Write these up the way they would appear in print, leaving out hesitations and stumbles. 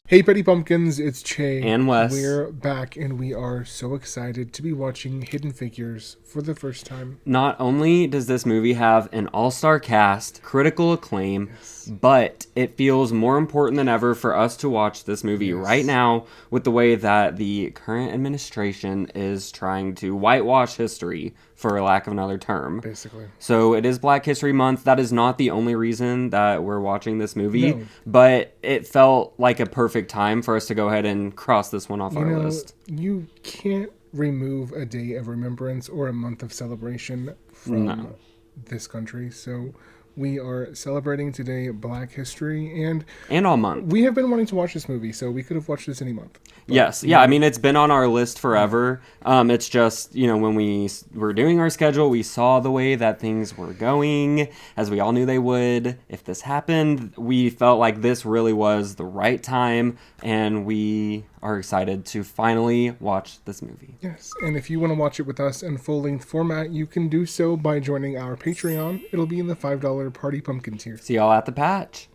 Hey Petty Pumpkins, it's Chey. And Wes. We're back and we are so excited to be watching Hidden Figures for the first time. Not only does this movie have an all-star cast, critical acclaim, but it feels more important than ever for us to watch this movie right now with the way that the current administration is trying to whitewash history, for lack of another term. Basically. So it is Black History Month. That is not the only reason that we're watching this movie, No. but it felt like a perfect time for us to go ahead and cross this one off our list. You can't remove a day of remembrance or a month of celebration from this country. So we are celebrating today Black History, and all month. we have been wanting to watch this movie, so we could have watched this any month. But, yes. Yeah. I mean, it's been on our list forever. It's just, when we were doing our schedule, we saw the way that things were going, as we all knew they would. If this happened, we felt like this really was the right time, and we are excited to finally watch this movie. Yes, and if you want to watch it with us in full-length format, you can do so by joining our Patreon. It'll be in the $5 Party Pumpkin tier. See y'all at the patch.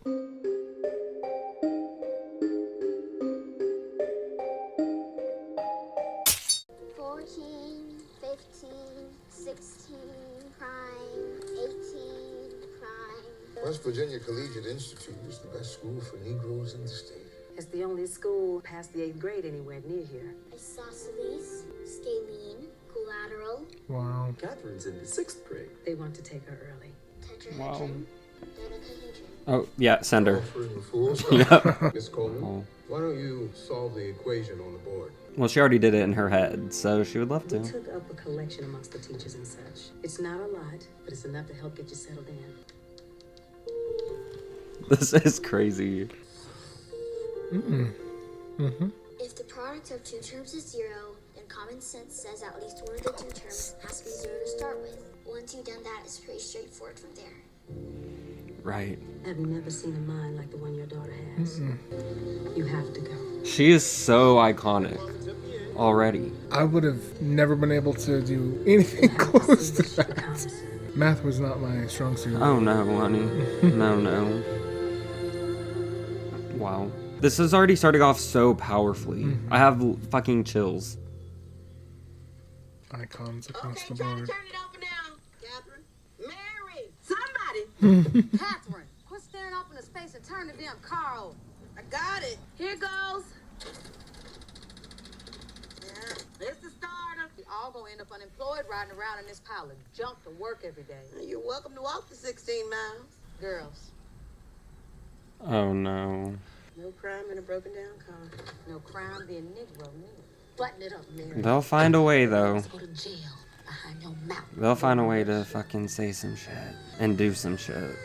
14, 15, 16, crime, 18, crime. West Virginia Collegiate Institute is the best school for Negroes in the state. It's the only school past the 8th grade anywhere near here. Isosceles, scalene, collateral, Wow. Catherine's in the 6th grade. They want to take her early. tetrahedron, dodecahedron. Oh, yeah, send her. Offering the fools. Yep. Miss Coleman, why don't you solve the equation on the board? Well, she already did it in her head, so she would love We to. took up a collection amongst the teachers and such. It's not a lot, but it's enough to help get you settled in. This is crazy. If the product of two terms is zero, then common sense says at least one of the two terms has to be zero to start with. Once you've done that, it's pretty straightforward from there. Right. I've never seen a mind like the one your daughter has. You have to go. She is so iconic already. I would have never been able to do anything close to that. Math was not my strong suit. Oh no, honey. No. Wow. This is already starting off so powerfully. I have fucking chills. Icons across the board. Turn it over now, Catherine. Mary, somebody. Catherine, quit staring up into space and turn the damn car over. I got it. Here goes. Yeah, it's the starter. We all gonna end up unemployed riding around in this pile of junk to work every day. You're welcome to walk the 16 miles. Girls, Oh no. No crime in a broken down car. no crime being Negro. Button it up, Mary. They'll find a way though. Let's go to jail behind your mouth. They'll find a way to fucking say some shit and do some shit.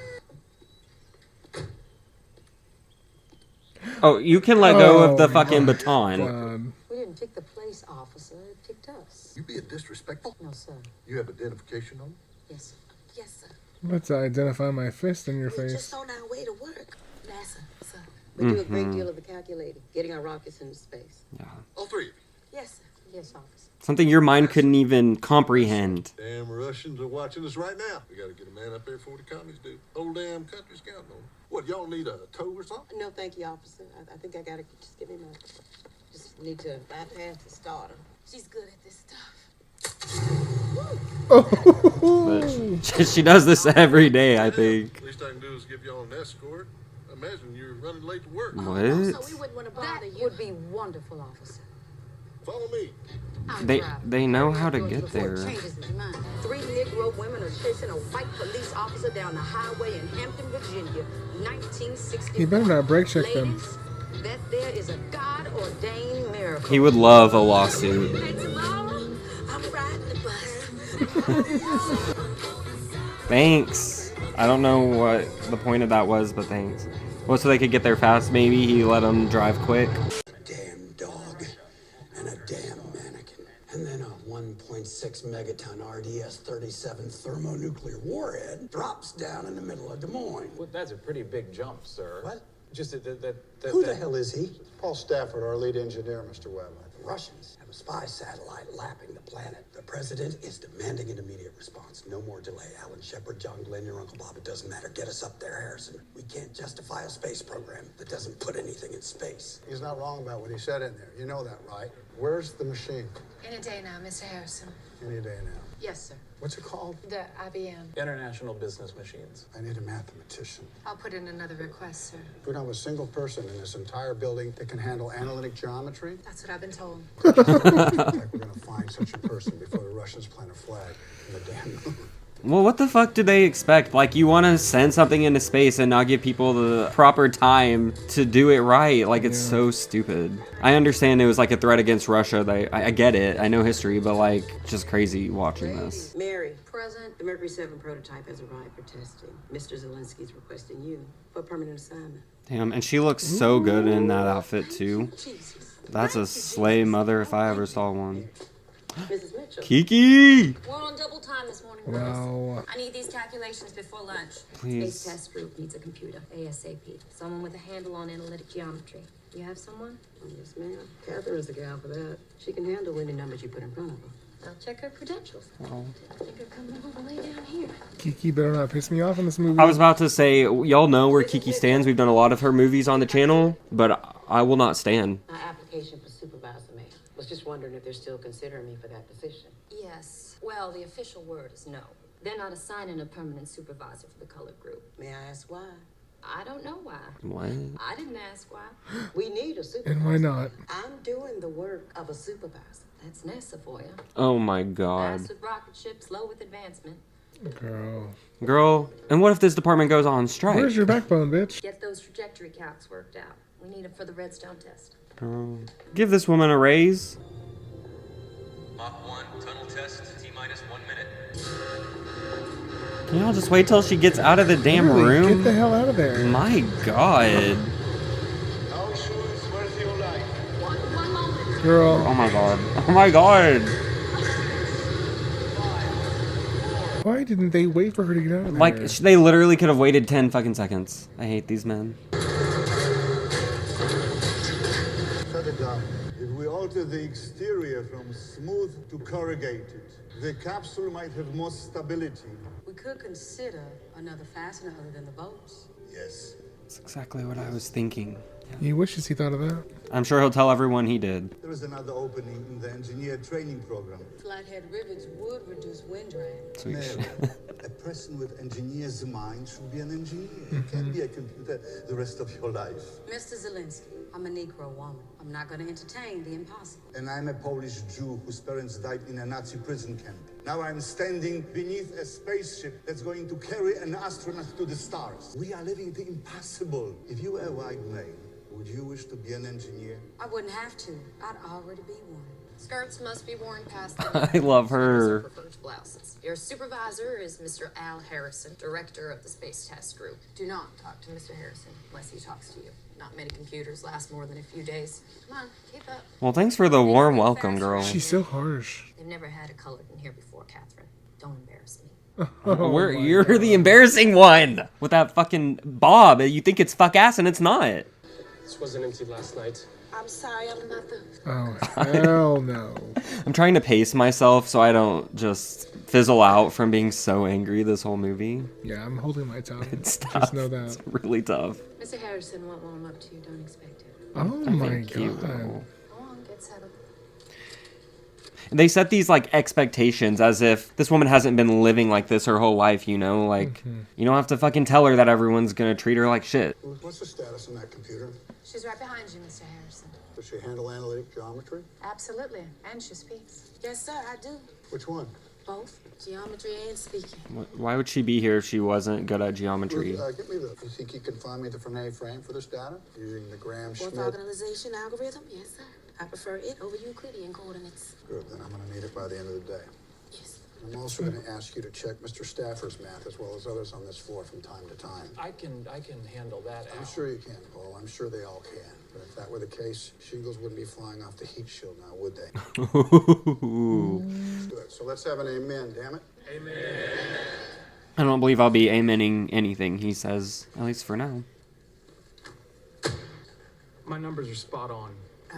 Oh, you can let go of the fucking baton. We didn't pick the police officer, it picked us. You being disrespectful? No, sir. You have identification on? Yes, sir. Yes, sir. Let's identify my fist in your We're face. just on our way to work. NASA, sir. We do a great deal of the calculating, getting our rockets into space. Yeah. All three of you. Yes, sir. Yes, officer. Something your mind couldn't even comprehend. Damn Russians are watching us right now. We gotta get a man up there before the commies do. Whole damn country's counting on them. What, y'all need a tow or something? No, thank you, officer. I think I gotta just give him a. Just need to bypass the starter. She's good at this stuff. But she does this every day, I think. Least I can do is give y'all an escort. Imagine you're running late to work. So we What? wouldn't want to That bother you. would be wonderful, officer. Follow me. I'll They drive. they know how to Yours get before it there. changes his mind. 3 Negro women are chasing a white police officer down the highway in Hampton, Virginia, 1960. He better not brake check them. Ladies, that there is a God-ordained miracle. He would love a lawsuit. Hey, tomorrow, I'm riding the bus. Thanks. I don't know what the point of that was, but thanks. Well, so they could get there fast, maybe? He let them drive quick. Damn dog and a damn mannequin. And then a 1.6 megaton RDS 37 thermonuclear warhead drops down in the middle of Des Moines. Well, that's a pretty big jump, sir. What? Just Who the hell is he? Paul Stafford, our lead engineer, Mr. Webb. Russians have a spy satellite lapping the planet. The president is demanding an immediate response. No more delay. Alan Shepard, John Glenn, your Uncle Bob, it doesn't matter. Get us up there, Harrison. We can't justify a space program that doesn't put anything in space. He's not wrong about what he said in there. You know that, right? Where's the machine? In a day now, Mr. Harrison. Any day now. Yes, sir. What's it called? The IBM. International Business Machines. I need a mathematician. I'll put in another request, sir. We don't have a single person in this entire building that can handle analytic geometry. That's what I've been told. Like we're gonna find such a person before the Russians plant a flag in the damn moon. Well, what the fuck do they expect? Like, you want to send something into space and not give people the proper time to do it right? Like, it's so stupid. I understand it was like a threat against Russia. I get it. I know history, but like, just crazy watching this. Mary, Present. the Mercury 7 prototype has arrived for testing. Mr. Zelensky's requesting you for permanent assignment. Damn, and she looks so good in that outfit, too. Jesus. That's a slay mother if I ever saw one. Mrs. Mitchell. Kiki! We're on double time this morning, Wow. I need these calculations before lunch. Space Please. Test Group needs a computer, ASAP. Someone with a handle on analytic geometry. You have someone? Oh, yes, ma'am. Catherine's the gal for that. She can handle any numbers you put in front of her. I'll check her credentials. Oh. I think her coming all the way down here. Kiki better not piss me off in this movie. I was about to say, y'all know where Kiki stands. We've done a lot of her movies on the channel, but I will not stand. My application for supervisor, ma'am. Was just wondering if they're still considering me for that position. Yes. Well, the official word is no. They're not assigning a permanent supervisor for the color group. May I ask why? I don't know why. What? I didn't ask why. We need a supervisor. And why not? I'm doing the work of a supervisor. That's NASA for you. Oh my god. Fast with rocket ship, slow with advancement. Girl, and what if this department goes on strike? Where's your backbone, bitch? Get those trajectory calcs worked out. We need them for the redstone test. Girl. Give this woman a raise. Mach 1, tunnel test, T-minus 1 minute. Can y'all just wait till she gets out of the damn Literally, room? Get the hell out of there. My god. How sure is worth your life? One moment. Girl. Oh my god. Oh my god. Why didn't they wait for her to get out of there? Like, they literally could have waited 10 fucking seconds. I hate these men. Shut it down. If we alter the exterior from smooth to corrugated, the capsule might have more stability. We could consider another fastener other than the bolts. Yes. That's exactly what I was thinking. He wishes he thought of that. I'm sure he'll tell everyone he did. There is another opening in the engineer training program. Flathead rivets would reduce wind drain. Sweet Mary, shit. a person with engineer's mind should be an engineer. You can't be a computer the rest of your life. Mr. Zelensky, I'm a Negro woman. I'm not going to entertain the impossible. And I'm a Polish Jew whose parents died in a Nazi prison camp. Now I'm standing beneath a spaceship that's going to carry an astronaut to the stars. We are living the impossible. If you were a white male, would you wish to be an engineer? I wouldn't have to. I'd already be one. Skirts must be worn past the I love her. prefers blouses. Your supervisor is Mr. Al Harrison, director of the Space Test Group. Do not talk to Mr. Harrison unless he talks to you. Not many computers last more than a few days. Come on, keep up. Well, thanks for the warm welcome, girl. She's so harsh. They've never had a colored in here before, Catherine. Don't embarrass me. You're the embarrassing one with that fucking bob. You think it's fuck ass and it's not. This wasn't empty last night. I'm sorry, I'm not the... Oh, hell no. I'm trying to pace myself so I don't just fizzle out from being so angry this whole movie. Yeah, I'm holding my tongue. It's tough. Just know that. It's really tough. Mr. Harrison won't warm up to you. Don't expect it. Oh my Thank you. god. Go on, get settled. They set these like expectations as if this woman hasn't been living like this her whole life, you know? Like, you don't have to fucking tell her that everyone's gonna treat her like shit. What's the status on that computer? She's right behind you, Mr. Harrison. Does she handle analytic geometry? Absolutely. And she speaks. Yes, sir, I do. Which one? Both geometry and speaking. Why would she be here if she wasn't good at geometry? Get me the. You think you can find me the Fernet frame for this data using the Graham-Schmidt? Orthogonalization algorithm? Yes, sir. I prefer it over Euclidean coordinates. Good. Then I'm going to need it by the end of the day. Yes. I'm also going to ask you to check Mr. Stafford's math as well as others on this floor from time to time. I can handle that. I'm sure you can, Paul. I'm sure they all can. But if that were the case, shingles wouldn't be flying off the heat shield now, would they? Good. So let's have an amen, damn it. I don't believe I'll be amening anything he says, at least for now. My numbers are spot on.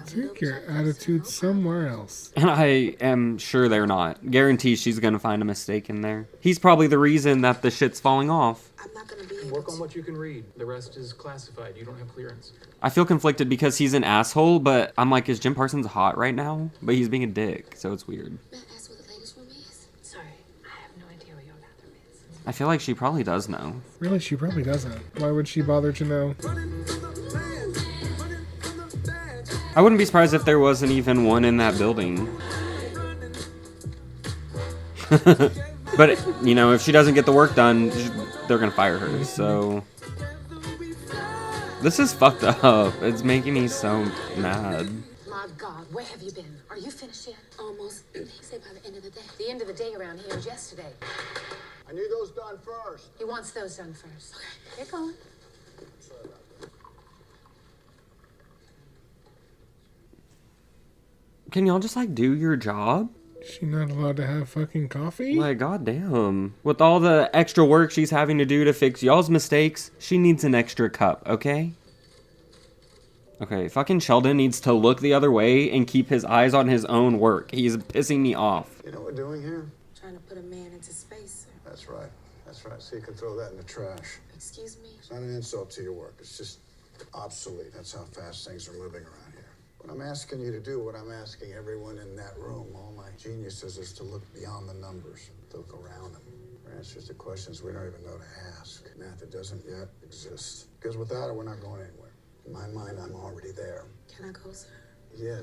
Take your attitude somewhere else. And I am sure they're not. Guarantee she's gonna find a mistake in there. He's probably the reason that the shit's falling off. I'm not gonna be Work on what you can read. The rest is classified. You don't have clearance. I feel conflicted because he's an asshole, but I'm like, is Jim Parsons hot right now? But he's being a dick, so it's weird. May I ask what the latest room is? Sorry, I have no idea where your bathroom is. I feel like she probably does know. Really, she probably doesn't. Why would she bother to know? I wouldn't be surprised if there wasn't even one in that building. But, you know, if she doesn't get the work done, they're gonna fire her, so... This is fucked up. It's making me so mad. My God, where have you been? Are you finished yet? Almost. He said by the end of the day. The end of the day around here is yesterday. I need those done first. He wants those done first. Okay, they're going. Can y'all just, like, do your job? She not allowed to have fucking coffee? Like, goddamn. With all the extra work she's having to do to fix y'all's mistakes, she needs an extra cup, okay? Okay, fucking Sheldon needs to look the other way and keep his eyes on his own work. He's pissing me off. You know what we're doing here? Trying to put a man into space, sir. That's right. That's right. So you can throw that in the trash. Excuse me? It's not an insult to your work. It's just obsolete. That's how fast things are moving around here. What I'm asking you to do, what I'm asking everyone in that room, all my geniuses, is to look beyond the numbers, to look around them for answers to questions we don't even know to ask. Math that doesn't yet exist. Because without it, we're not going anywhere. In my mind, I'm already there. Can I go, sir? Yeah,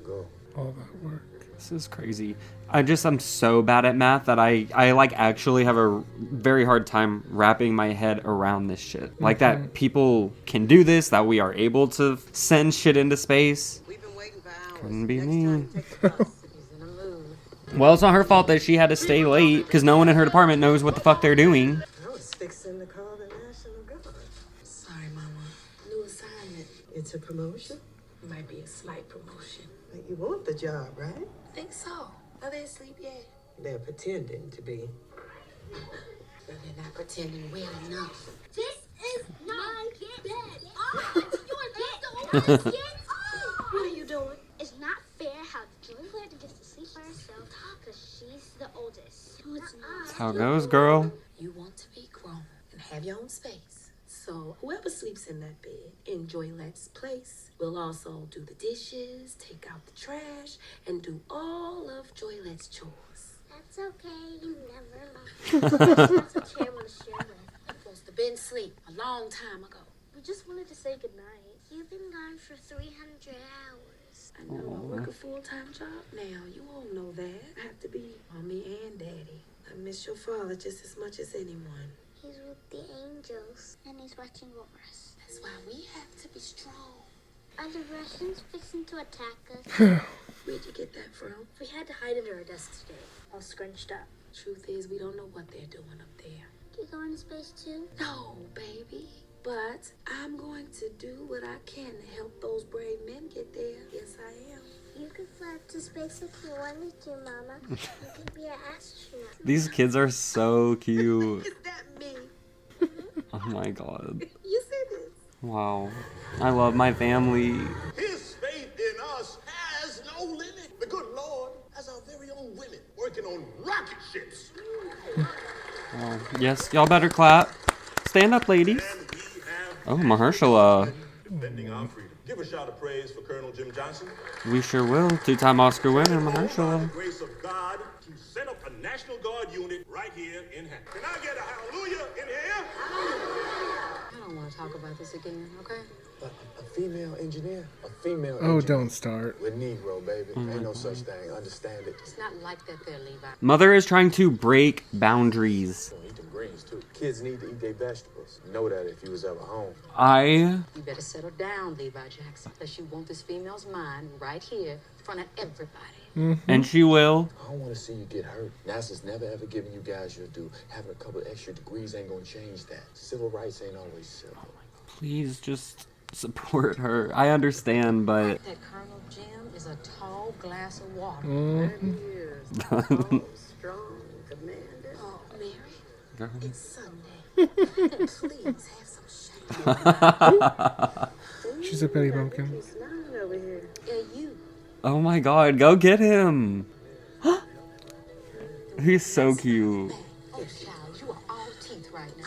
go. All that work. This is crazy. I'm so bad at math that I like actually have a very hard time wrapping my head around this shit. Like that people can do this, that we are able to send shit into space. We've been waiting for hours. Couldn't be Next me. time, take the bus. He's in a mood. Well, it's not her fault that she had to stay late because no one in her department knows what the fuck they're doing. I was fixing to call the National Guard. Sorry, Mama. New assignment. It's a promotion? Might be a slight promotion. But you want the job, right? Think so. Are they asleep yet? They're pretending to be. Well, they're not pretending well enough. This is my bed. Oh, your bed. What What are you doing? It's not fair how Joy Blair gets to sleep by herself because she's the oldest. No, it's not. That's how it goes, girl. You want to be grown and have your own space. So whoever sleeps in that bed in Joylette's place will also do the dishes, take out the trash, and do all of Joylette's chores. That's okay. Never mind. That's a chair to share with. I'm supposed to been asleep a long time ago. We just wanted to say goodnight. You've been gone for 300 hours. I know, I work a full-time job now. You all know that. I have to be mommy and daddy. I miss your father just as much as anyone. He's with the angels, and he's watching over us. That's why we have to be strong. Are the Russians fixing to attack us? Where'd you get that from? We had to hide under our desks today, all scrunched up. Truth is, we don't know what they're doing up there. Do you go into space too? No, baby. But I'm going to do what I can to help those brave men get there. Yes, I am. You can fly up to space if you wanted to, Mama. You can be an astronaut. These kids are so cute. Is that me? Oh my god. You said this. Wow. I love my family. His faith in us has no limit. The good Lord has our very own women working on rocket ships. Oh, yes, y'all better clap. Stand up, ladies. Oh, Mahershala. Defending our freedom. Give a shout of praise for Colonel Jim Johnson. We sure will. Two-time Oscar winner, By the Mahershala. grace of God, to set up a National Guard unit right here in Hampton. Can I get a hallelujah in here? I don't want to talk about this again, okay? A female engineer? A female Oh, engineer. don't start. We're Negro, baby. Ain't no such thing. Understand it. It's not like that there, Levi. Mother is trying to break boundaries. Don't eat them greens, too. Kids need to eat their vegetables. You know that if you was ever home. I You better settle down, Levi Jackson, unless you want this female's mind right here in front of everybody. and she will. I don't want to see you get hurt. NASA's never ever given you guys your due. Having a couple extra degrees ain't gonna change that. Civil rights ain't always civil. Please just support her. I understand, but That Colonel Jim is a tall glass of water. Years. Tall, strong, commander. Oh, Mary, girl. it's Sunday. Please have some shame. She's a petty pumpkin. He's smiling over over here? Yeah, you. Oh my god, go get him. He's so cute. Oh, child, you are all teeth right now.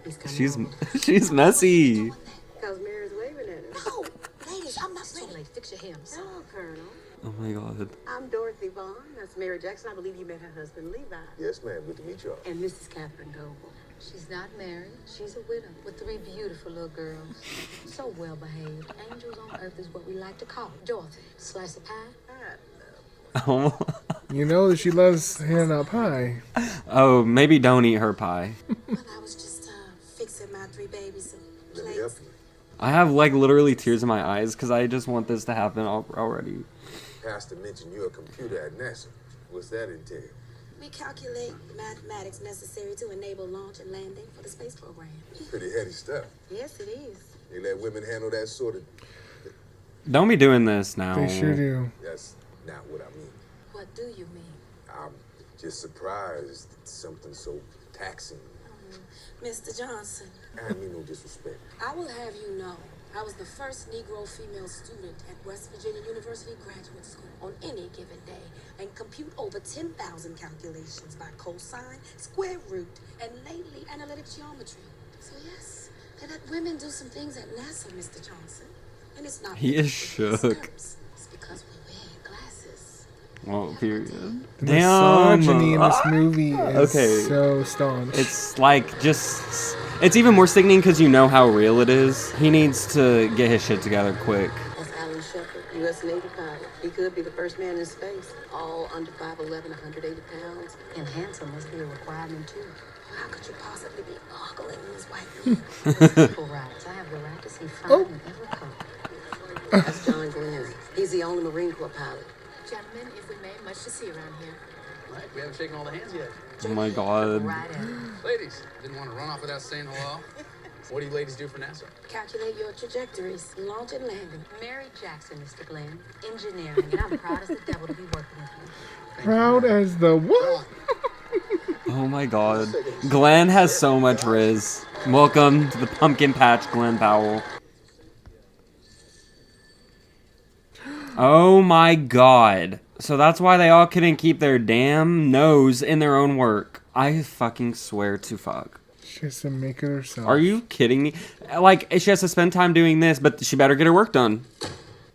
He's coming She's over. she's messy. Because Mary's waving at us. No, ladies, I'm not So, ready. like, fix your hair. son. Hello, Colonel. Oh my god. I'm Dorothy Vaughn. That's Mary Jackson. I believe you met her husband, Levi. Yes, ma'am. Good to meet you all. And Mrs. Catherine Goble. She's not married. She's a widow with 3 beautiful little girls. So well behaved. Angels on earth is what we like to call it. Dorothy, slice of pie? Oh. You know that she loves handing out pie. Oh, maybe don't eat her pie. Well, I was just fixing my 3 babies some Let me help plates. you. I have like literally tears in my eyes because I just want this to happen already. Pastor mentioned you're a computer at NASA. What's that entail? We calculate the mathematics necessary to enable launch and landing for the space program. Pretty heady stuff. Yes, it is. They let women handle that sort of... Don't be doing this now. They sure do. That's not what I mean. What do you mean? I'm just surprised it's something so taxing. Mr. Johnson, I mean no disrespect. I will have you know, I was the first Negro female student at West Virginia University Graduate School on any given day and compute over 10,000 calculations by cosine, square root, and lately analytic geometry. So yes, they let women do some things at NASA, Mr. Johnson. And it's not He is because we wear shook. skirts, it's because we wear glasses. Well, period. The Damn. misogyny in this movie is Okay. so staunch. It's like just. It's even more sickening because you know how real it is. He needs to get his shit together quick. That's Alan Shepard, U.S. Navy pilot. He could be the first man in space. All under 5'11", 180 pounds. And handsome must be a requirement, too. How could you possibly be ogling these white men? Equal rights. I have the right to see fine Oh. in every color. That's John Glenn. He's the only Marine Corps pilot. Gentlemen, if we may, much to see around here. Right, we haven't shaken all the hands yet. Oh my god. Right at Ladies, didn't want to run off without saying hello. What do you ladies do for NASA? Calculate your trajectories, launch and landing. Mary Jackson, Mr. Glenn. Engineering, and I'm proud as the devil to be working with you. Proud as the what? Oh my god. Glenn has so much riz. Welcome to the pumpkin patch, Glenn Powell. Oh my god. So that's why they all couldn't keep their damn nose in their own work. I fucking swear to fuck. She has to make it herself. Are you kidding me? Like, she has to spend time doing this, but she better get her work done.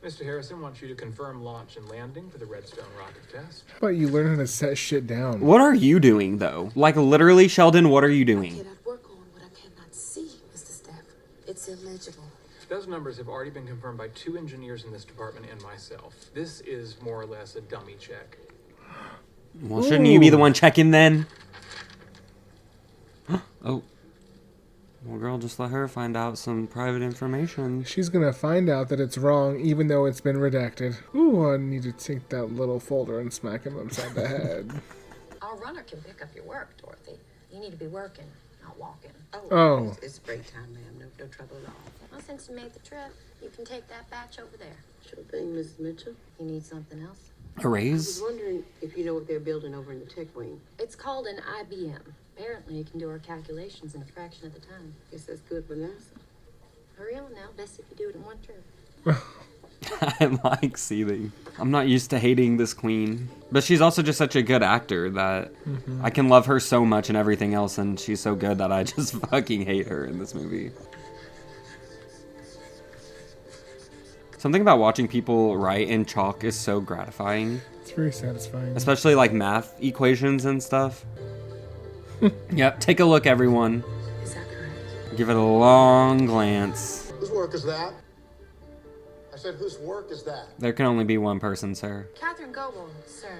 Mr. Harrison wants you to confirm launch and landing for the Redstone rocket test. How about you learn how to set shit down? What are you doing, though? Like, literally, Sheldon, what are you I doing? cannot work on what I cannot see, Mr. Stafford. It's illegible. Those numbers have already been confirmed by 2 engineers in this department and myself. This is more or less a dummy check. Well, shouldn't you be the one checking then? Oh. Well, girl, just let her find out some private information. She's gonna find out that it's wrong, even though it's been redacted. Ooh, I need to take that little folder and smack him upside the head. Our runner can pick up your work, Dorothy. You need to be working, not walking. Oh. It's break time, ma'am. No trouble at all. Well, since you made the trip, you can take that batch over there. Sure thing, Mrs. Mitchell. You need something else? A I was raise? wondering if you know what they're building over in the tech wing. It's called an IBM. Apparently, it can do our calculations in a fraction of the time. Guess that's good for NASA. Hurry on now. Best if you do it in one trip. I'm like seething. I'm not used to hating this queen. But she's also just such a good actor that I can love her so much and everything else, and she's so good that I just fucking hate her in this movie. Something about watching people write in chalk is so gratifying. It's very satisfying. Especially like math equations and stuff. Yep, take a look, everyone. Is that correct? Give it a long glance. Whose work is that? I said, whose work is that? There can only be one person, sir. Catherine Goble, sir.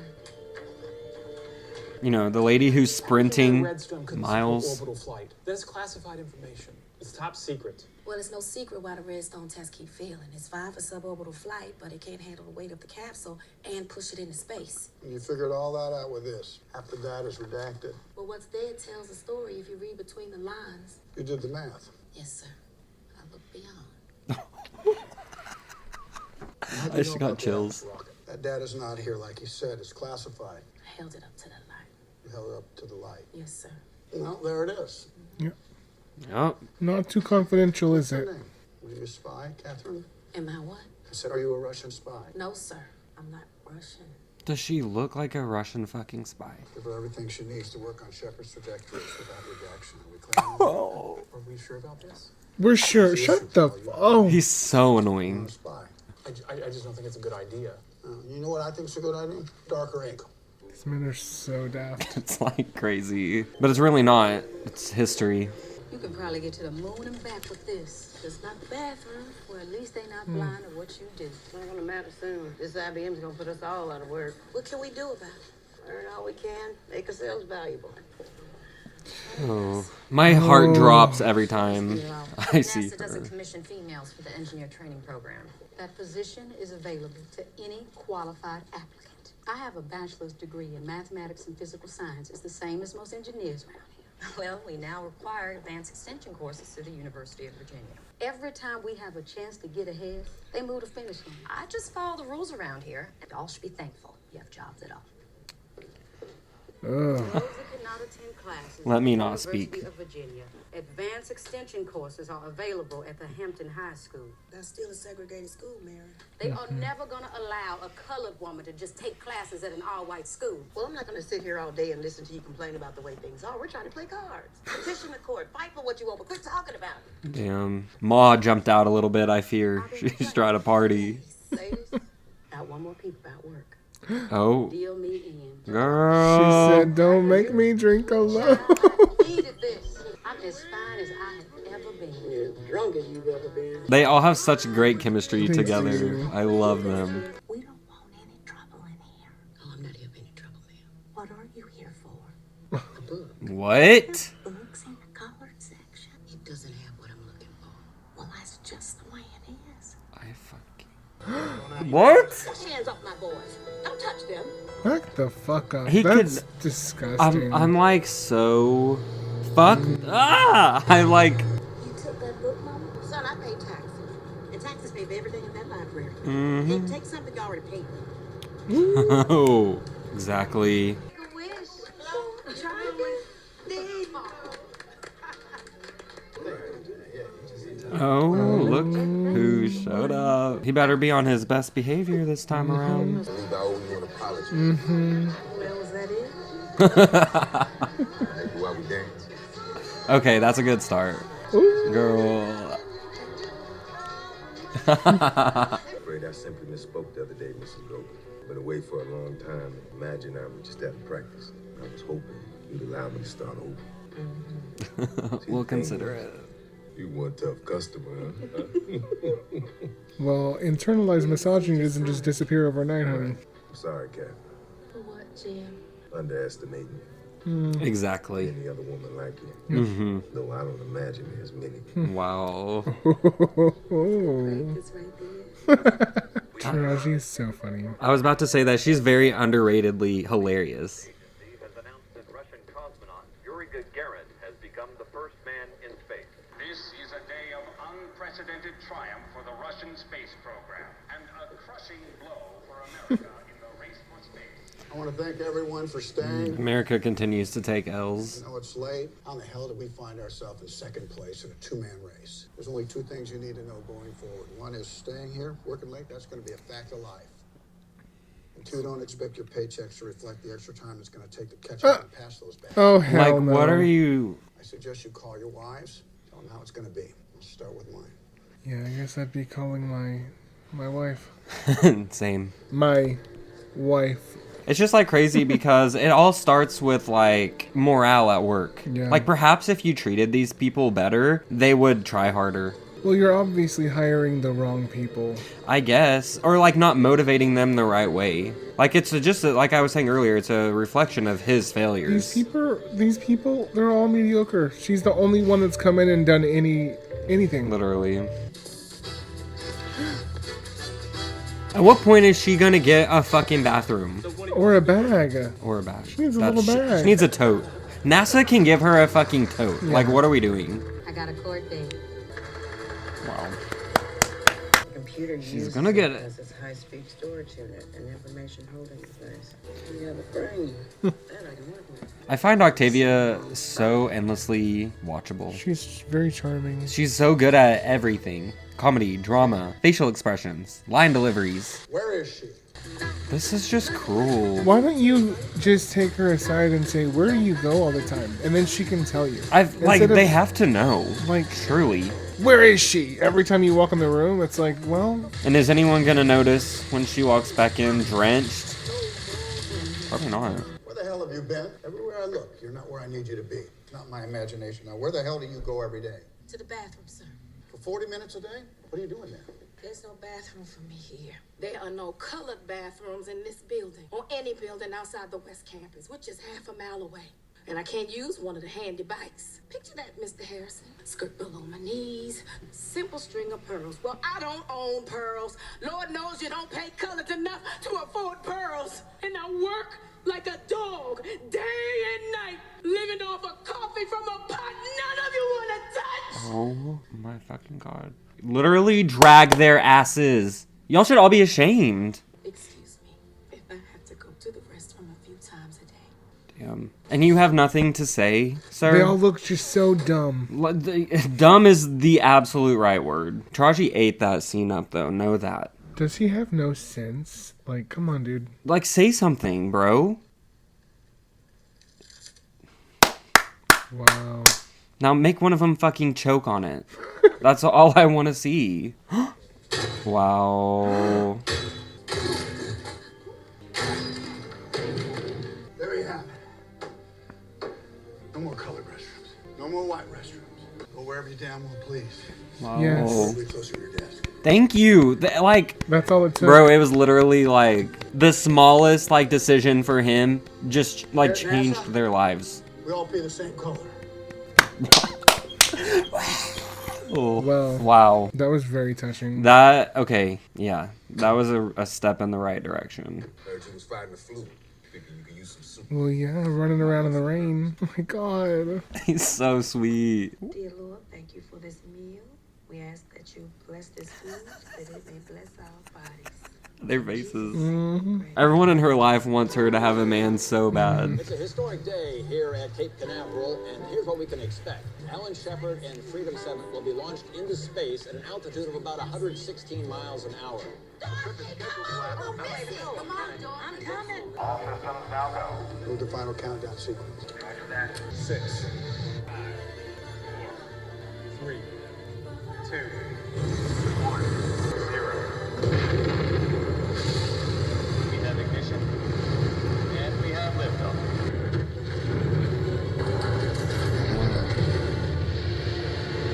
You know, the lady who's sprinting Redstone couldn't miles. support orbital flight. That's classified information. It's top secret. Well, it's no secret why the Redstone tests keep failing. It's fine for suborbital flight, but it can't handle the weight of the capsule and push it into space. You figured all that out with this. Half the data is redacted. But what's there tells the story if you read between the lines. You did the math. Yes, sir. I look beyond. I just got chills. That data's not here, like you said. It's classified. I held it up to the light. You held it up to the light. Yes, sir. Well, there it is. Yep. Not too confidential, is What's it? your name? Are you a spy, Catherine? Am I what? I said, are you a Russian spy? No, sir. I'm not Russian. Does she look like a Russian fucking spy? Give her everything she needs to work on Shepard's trajectories without redaction. Are we clear? Oh. Are we sure about this? We're sure. Shut the. Oh. He's so annoying. Spy. I just don't think it's a good idea. You know what I think's a good idea? Darker ink. These men are so daft. It's like crazy. But it's really not. It's history. You can probably get to the moon and back with this. Just not the bathroom. Well, at least they not blind of what you do. It's not gonna matter soon. This IBM's gonna put us all out of work. What can we do about it? Learn all we can, make ourselves valuable. Oh, my heart drops every time I see NASA doesn't her. commission females for the engineer training program. That position is available to any qualified applicant. I have a bachelor's degree in mathematics and physical science. It's the same as most engineers around here. Well, we now require advanced extension courses through the University of Virginia. Every time we have a chance to get ahead, they move to finish line. I just follow the rules around here, and all should be thankful you have jobs at all. Ugh. Those that cannot attend classes Let me at the not speak. University of Virginia. Advanced extension courses are available at the Hampton High School. That's still a segregated school, Mary. They are never gonna allow a colored woman to just take classes at an all-white school. Well, I'm not gonna sit here all day and listen to you complain about the way things are. We're trying to play cards. Petition the court. Fight for what you want, but quit talking about it. Damn. Ma jumped out a little bit, I fear. She's trying to party. Ladies, got one more peep about work. Oh. Deal me in. Girl. She said, don't make me drink alone. Needed this. I'm as fine as I have ever been. You're as drunk as you've ever been. They all have such great chemistry They together. do. I love them. We don't want any trouble in here. Oh, I'm not here for any trouble, ma'am. What are you here for? A book. What? Books in the colored section. It doesn't have what I'm looking for. Well, that's just the way it is. I fucking... What? Hands off my boys. Don't touch them. Back the fuck up. He That's could- disgusting. I'm like so... Fuck. Ah! I like... You took that book, Mama? Son, I pay taxes. And taxes pay for everything in that library. Mhm. Hey, take something you already paid for. Oh, exactly. Oh, look who showed up. He better be on his best behavior this time around. believe I owe you an apology. Mm-hmm. Well, was that it? Maybe while we dance. Okay, that's a good start. Girl. Afraid I simply misspoke the other day, Mrs. Logan. Been away for a long time. Imagine I was just out of practice. I was hoping you'd allow me to start over. We'll consider it. You one tough customer, huh? Well, internalized misogyny doesn't just disappear overnight, honey. I'm sorry, Kat. For what, Jim? Underestimating you. Exactly. Any other woman like you. Mm-hmm. Though I don't imagine there's many. Wow. Practice right there. Oh, she's so funny. I was about to say that she's very underratedly hilarious. Has announced that Russian cosmonaut Yuri Gagarin has become the first man in space. This is a day of unprecedented triumph for the Russian space program and a crushing blow for America in the race for space. I want to thank everyone for staying. America continues to take L's. I know it's late. How in the hell did we find ourselves in second place in a two-man race? There's only two things you need to know going forward. One is staying here, working late, that's going to be a fact of life. And two, don't expect your paychecks to reflect the extra time it's going to take to catch up and pass those back. Oh, hell Like, no. what are you... I suggest you call your wives, tell them how it's going to be. I'll start with mine. Yeah, I guess I'd be calling my wife. Same. My wife. It's just like crazy because it all starts with like morale at work. Yeah. Like perhaps if you treated these people better, they would try harder. Well, you're obviously hiring the wrong people. I guess. Or like not motivating them the right way. Like it's just, like I was saying earlier, it's a reflection of his failures. These people, they're all mediocre. She's the only one that's come in and done anything. Literally. At what point is she gonna get a fucking bathroom? Or a bag. Or a bag. She needs a little bag. She needs a tote. NASA can give her a fucking tote. Yeah. Like, what are we doing? I got a court date. Wow. The computer She's uses gonna get it. as its high-speed storage unit and information holding device. You have a brain. That I can work with. I find Octavia so endlessly watchable. She's very charming. She's so good at everything. comedy, drama, facial expressions, line deliveries. Where is she? This is just cruel. Why don't you just take her aside and say, where do you go all the time? And then she can tell you. They have to know. Like, surely. Where is she? Every time you walk in the room, it's like, well... And is anyone gonna notice when she walks back in drenched? Probably not. Where the hell have you been? Everywhere I look, you're not where I need you to be. Not my imagination. Now, where the hell do you go every day? To the bathroom, sir. For 40 minutes a day? What are you doing there? There's no bathroom for me here. There are no colored bathrooms in this building or any building outside the West Campus, which is half a mile away. And I can't use one of the handy bikes. Picture that, Mr. Harrison. Skirt below my knees, simple string of pearls. Well, I don't own pearls. Lord knows you don't pay colored enough to afford pearls. And I work like a dog, day and night, living off of coffee from a pot none of you want to touch. Oh my fucking god. Literally drag their asses. Y'all should all be ashamed. Excuse me if I have to go to the restroom a few times a day. Damn. And you have nothing to say, sir? They all look just so dumb. Dumb is the absolute right word. Taraji ate that scene up, though. Know that. Does he have no sense? Like, come on, dude. Like, say something, bro. Wow. Now make one of them fucking choke on it. That's all I want to see. Wow. There you have it. No more colored restrooms. No more white restrooms. Go wherever you damn well please. Wow. Yes. Be closer to your desk. Thank you. That's all it took. Bro, it was literally like the smallest like decision for him just like changed their lives. We all pay the same color. Oh. Well, wow. That was very touching. Okay, yeah. That was a step in the right direction. Heard you was fighting the flu. Figured you could use some soup. Well, yeah, running around in the rain. Oh my god. He's so sweet. Dear Lord, thank you for this meal. We ask that you bless this food, that it may bless our bodies. Their faces. Mm-hmm. Everyone in her life wants her to have a man so bad. It's a historic day here at Cape Canaveral, and here's what we can expect. Alan Shepard and Freedom 7 will be launched into space at an altitude of about 116 miles an hour. I'm coming. All systems now go. Move the final countdown sequence. 6, 3, 2, 1, 0. We have ignition, and we have liftoff.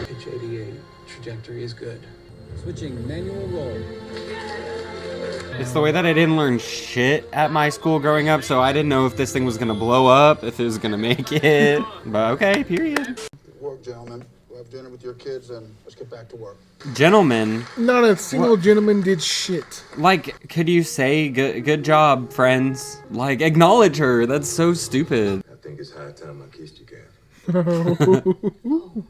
Pitch 88. Trajectory is good. Switching manual roll. It's the way that I didn't learn shit at my school growing up, so I didn't know if this thing was gonna blow up, if it was gonna make it. But okay, period. work, gentlemen. We'll have dinner with your kids, and let's get back to work. Gentlemen. Not a single gentleman did shit. Like, could you say good job, friends? Like, acknowledge her. That's so stupid. I think it's high time I kissed you, Catherine.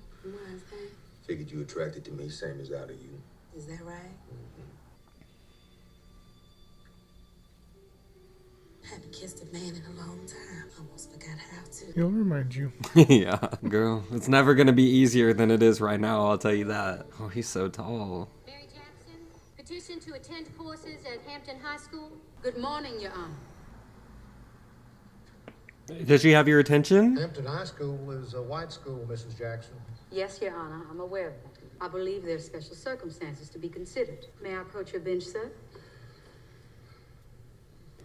Figured you attracted to me, same as out of you. Is that right? Haven't kissed a man in a long time. Almost forgot how to. He'll remind you. Yeah, girl. It's never gonna be easier than it is right now, I'll tell you that. Oh, he's so tall. Mary Jackson, petition to attend courses at Hampton High School. Good morning, Your Honor. Does she have your attention? Hampton High School is a white school, Mrs. Jackson. Yes, Your Honor, I'm aware of that. I believe there are special circumstances to be considered. May I approach your bench, sir?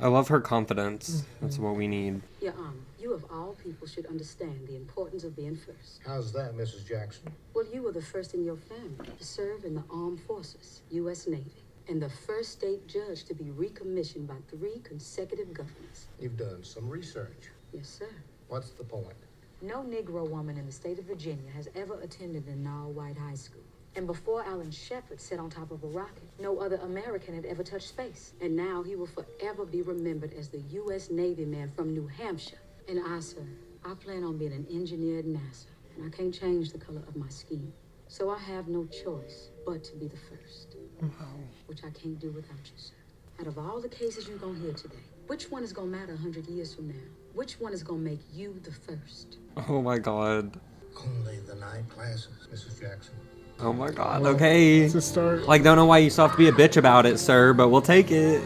I love her confidence. That's what we need. Your Honor, you of all people should understand the importance of being first. How's that, Mrs. Jackson? Well, you were the first in your family to serve in the armed forces, U.S. Navy, and the first state judge to be recommissioned by 3 consecutive governors. You've done some research. Yes, sir. What's the point? No Negro woman in the state of Virginia has ever attended an all-white high school. And before Alan Shepard sat on top of a rocket, no other American had ever touched space. And now he will forever be remembered as the U.S. Navy man from New Hampshire. And I, sir, I plan on being an engineer at NASA. And I can't change the color of my skin. So I have no choice but to be the first. Which I can't do without you, sir. Out of all the cases you're gonna hear today, which one is gonna matter 100 years from now? Which one is gonna make you the first? Oh my god. Only the 9 classes, Mrs. Jackson. Oh my god, okay. It's a start. Like, don't know why you still have to be a bitch about it, sir, but we'll take it.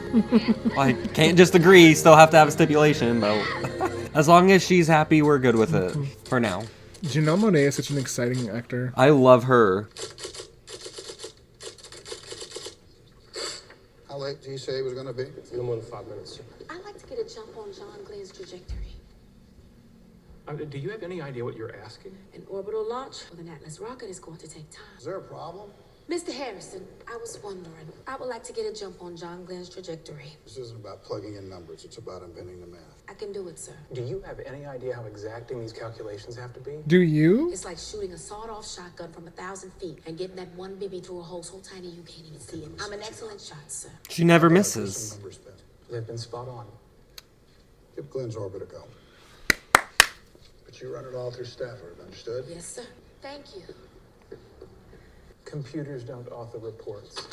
Like, can't just agree, still have to have a stipulation, but as long as she's happy, we're good with it. For now. Janelle Monáe is such an exciting actor. I love her. How late did he say he was going to be? No more than 5 minutes, sir. I'd like to get a jump on John Glenn's trajectory. Do you have any idea what you're asking? An orbital launch with an Atlas rocket is going to take time. Is there a problem? Mr. Harrison, I was wondering, I would like to get a jump on John Glenn's trajectory. This isn't about plugging in numbers. It's about inventing the math. I can do it, sir. Do you have any idea how exacting these calculations have to be? Do you? It's like shooting a sawed-off shotgun from 1,000 feet and getting that one BB through a hole so tiny you can't even see it. I'm an excellent shot, sir. She never misses. They've been spot on. Give Glenn's orbit a go. But you run it all through Stafford, understood? Yes, sir. Thank you. Computers don't author reports.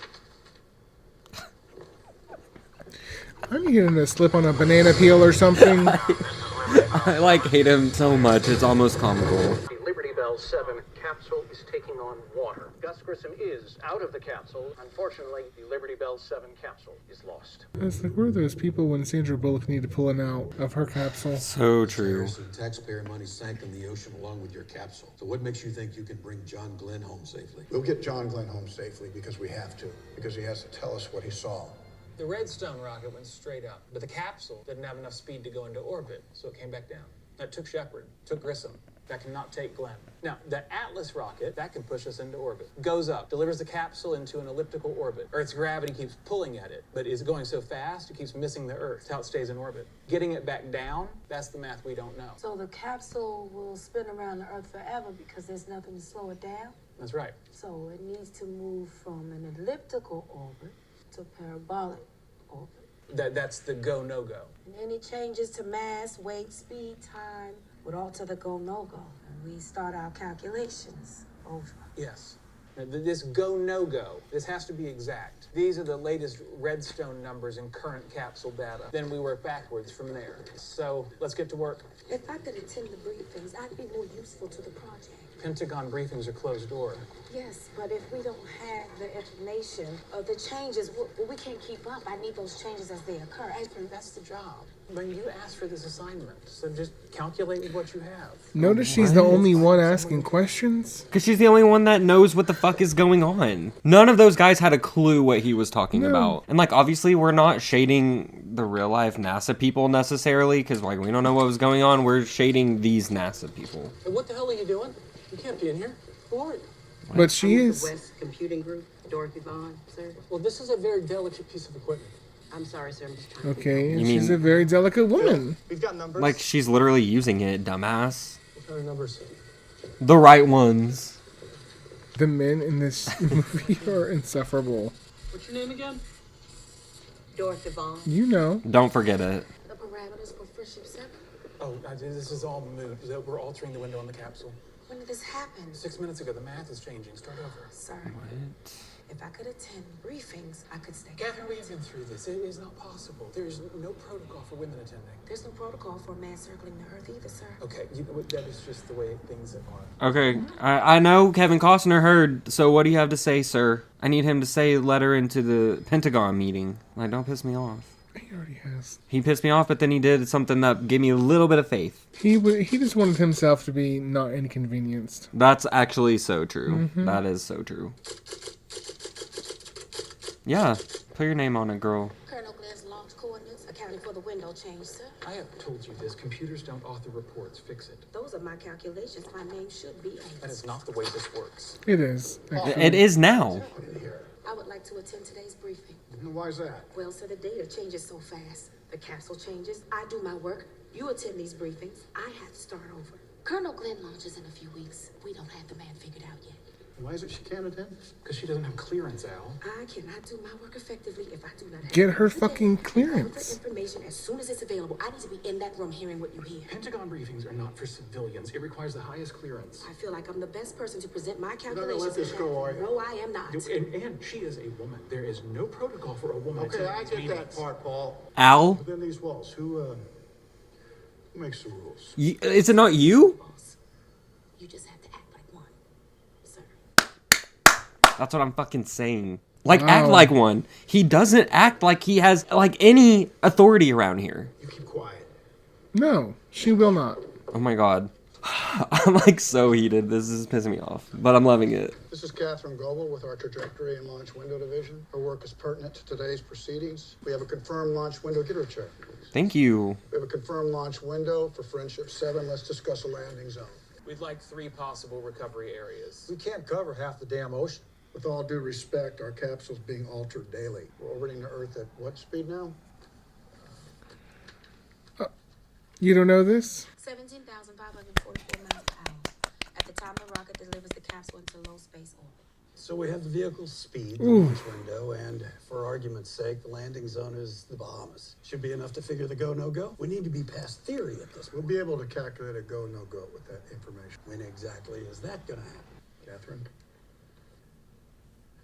Aren't you gonna slip on a banana peel or something? I like hate him so much, it's almost comical. The Liberty Bell 7 capsule is taking on water. Gus Grissom is out of the capsule. Unfortunately, the Liberty Bell 7 capsule is lost. It's like, where are those people when Sandra Bullock needed pulling out of her capsule? So true. Taxpayer money sank in the ocean along with your capsule. So what makes you think you can bring John Glenn home safely? We'll get John Glenn home safely because we have to. Because he has to tell us what he saw. The Redstone rocket went straight up, but the capsule didn't have enough speed to go into orbit, so it came back down. That took Shepard, took Grissom. That cannot take Glenn. Now, the Atlas rocket, that can push us into orbit. Goes up, delivers the capsule into an elliptical orbit. Earth's gravity keeps pulling at it, but is going so fast, it keeps missing the Earth. That's how it stays in orbit. Getting it back down, that's the math we don't know. So the capsule will spin around the Earth forever because there's nothing to slow it down? That's right. So it needs to move from an elliptical orbit to parabolic orbit. That's the go, no-go. And any changes to mass, weight, speed, time would alter the go, no-go. And we start our calculations over. Yes. Now, this go, no-go, this has to be exact. These are the latest Redstone numbers in current capsule data. Then we work backwards from there. So let's get to work. If I could attend the briefings, I'd be more useful to the project. Pentagon briefings are closed door. Yes, but if we don't have the information of the changes, we can't keep up. I need those changes as they occur. That's the job. When you asked for this assignment, so just calculate with what you have. Notice she's the only one asking questions. Because she's the only one that knows what the fuck is going on. None of those guys had a clue what he was talking about. And, like, obviously we're not shading the real-life NASA people necessarily, because, like, we don't know what was going on. We're shading these NASA people. Hey, what the hell are you doing? You can't be in here. Who are you? But she is. The West Computing Group, Dorothy Vaughn, sir. Well, this is a very delicate piece of equipment. I'm sorry, sir. I'm just trying Okay, You she's mean- a very delicate woman. We've got numbers. Like, she's literally using it, dumbass. What kind of numbers? The right ones. The men in this movie are insufferable. What's your name again? Dorothy Vaughn. You know. Don't forget it. The parameters for Friendship 7. Oh, this is all moot. We're altering the window on the capsule. When did this happen? 6 minutes ago, the math is changing. Start over. Sir, if I could attend briefings, I could stay. Catherine, we have been through this. It is not possible. There is no protocol for women attending. There's no protocol for a man circling the Earth either, sir. Okay, you know what? That is just the way things are. Okay, I know Kevin Costner heard, so what do you have to say, sir? I need him to say let her into the Pentagon meeting. Like, don't piss me off. He already has. He pissed me off, but then he did something that gave me a little bit of faith. He just wanted himself to be not inconvenienced. That's actually so true. Mhm. That is so true. Yeah, put your name on it, girl. Colonel Glenn's launch coordinates accounting for the window change, sir. I have told you this. Computers don't author reports. Fix it. Those are my calculations. My name should be Amos. That is not the way this works. It is. actually. It is now. I would like to attend today's briefing. Why is that? Well, sir, the data changes so fast. The capsule changes. I do my work. You attend these briefings. I have to start over. Colonel Glenn launches in a few weeks. We don't have the man figured out yet. Why is it she can't attend? Because she doesn't have clearance, Al. I cannot do my work effectively if I do not have Get her the fucking data. clearance. All the information as soon as it's available. I need to be in that room hearing what you hear. Pentagon briefings are not for civilians. It requires the highest clearance. I feel like I'm the best person to present my You're not gonna calculations. let this go, are you? No, I am not. And she is a woman. There is no protocol for a woman. Okay, I attending get that meetings. part, Paul. Al? Within these walls, who makes the rules? Is it not you? You just have to act like one, sir. That's what I'm fucking saying. Like, Wow. act like one. He doesn't act like he has, like, any authority around here. You keep quiet. No, she will not. Oh my god. I'm, like, so heated. This is pissing me off. But I'm loving it. This is Catherine Goebel with our Trajectory and Launch Window Division. Her work is pertinent to today's proceedings. We have a confirmed launch window. Get her a chair, please. Thank you. We have a confirmed launch window for Friendship 7. Let's discuss a landing zone. We'd like 3 possible recovery areas. We can't cover half the damn ocean. With all due respect, our capsule's being altered daily. We're orbiting the Earth at what speed now? You don't know this? 17,544 miles per hour. At the time the rocket delivers the capsule into low space orbit. So we have the vehicle's speed, the Ooh. launch window, and for argument's sake, the landing zone is the Bahamas. Should be enough to figure the go, no go. We need to be past theory at this We'll point. be able to calculate a go, no go with that information. When exactly is that gonna happen? Catherine,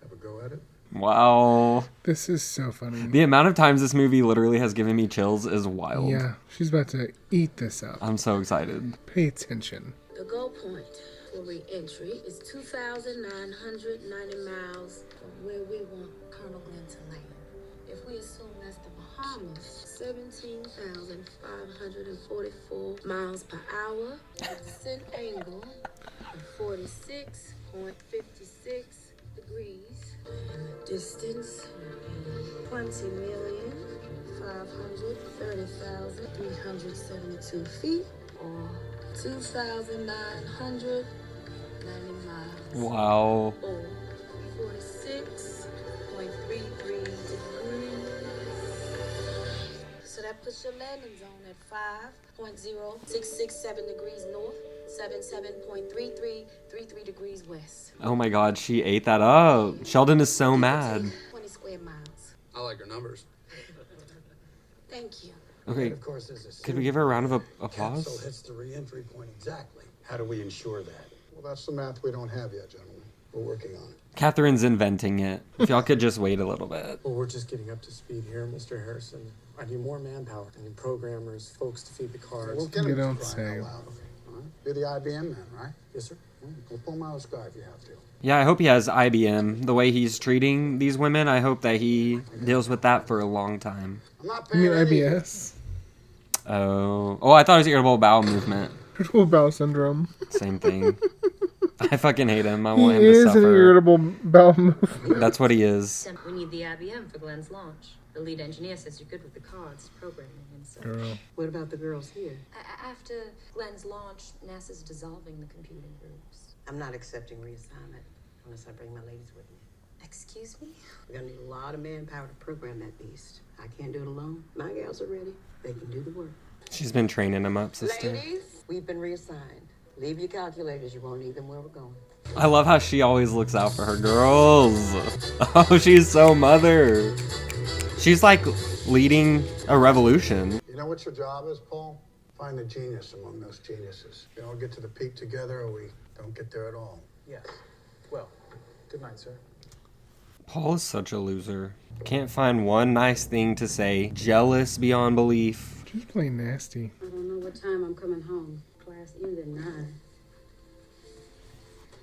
have a go at it. Wow. This is so funny. The amount of times this movie literally has given me chills is wild. Yeah, she's about to eat this up. I'm so excited. Pay attention. The goal point for re-entry is 2,990 miles from where we want Colonel Glenn to land. If we assume that's the Bahamas, 17,544 miles per hour, a descent angle of 46.56 degrees, and the distance would be 20,530,372 feet, or 2,990 miles. Wow. Or 46.33 degrees. So that puts your landing zone at 5.0667 degrees north, 77.3333 degrees west. Oh my god, she ate that up. Sheldon is so mad. 20 square miles. I like her numbers. Thank you. Okay, And of course, there's a could we give her a round of capsule applause? hits the re-entry point exactly. How do we ensure that? Well, that's the math we don't have yet, gentlemen. We're working on it. Catherine's inventing it. If y'all could just wait a little bit. Well, we're just getting up to speed here, Mr. Harrison. I need more manpower. I need programmers, folks to feed the cards. We'll get You him don't to say. crying out loud. All right? You're the IBM man, right? Yes, sir. We'll pull him out of the sky if you have to. Yeah, I hope he has IBM. The way he's treating these women, I hope that he deals with that for a long time. I'm not You mean paying any- IBS? Oh, I thought it was irritable bowel movement. Irritable bowel syndrome. Same thing. I fucking hate him. I He want him to is an suffer. irritable bowel movement. That's what he is. We need the IBM for Glenn's launch. The lead engineer says you're good with the cards, programming, and so. Girl. What about the girls here? After Glenn's launch, NASA's dissolving the computing groups. I'm not accepting reassignment unless I bring my ladies with me. Excuse me? We're gonna need a lot of manpower to program that beast. I can't do it alone. My gals are ready. They can do the work. She's been training him up, sister. Ladies, we've been reassigned. Leave your calculators. You won't need them where we're going. I love how she always looks out for her girls. Oh, she's so mother. She's like leading a revolution. You know what your job is, Paul? Find the genius among those geniuses. We all get to the peak together, or we don't get there at all. Yes. Well, good night, sir. Paul is such a loser. Can't find one nice thing to say. Jealous beyond belief. She's plain nasty. I don't know what time I'm coming home. Class ended at 9.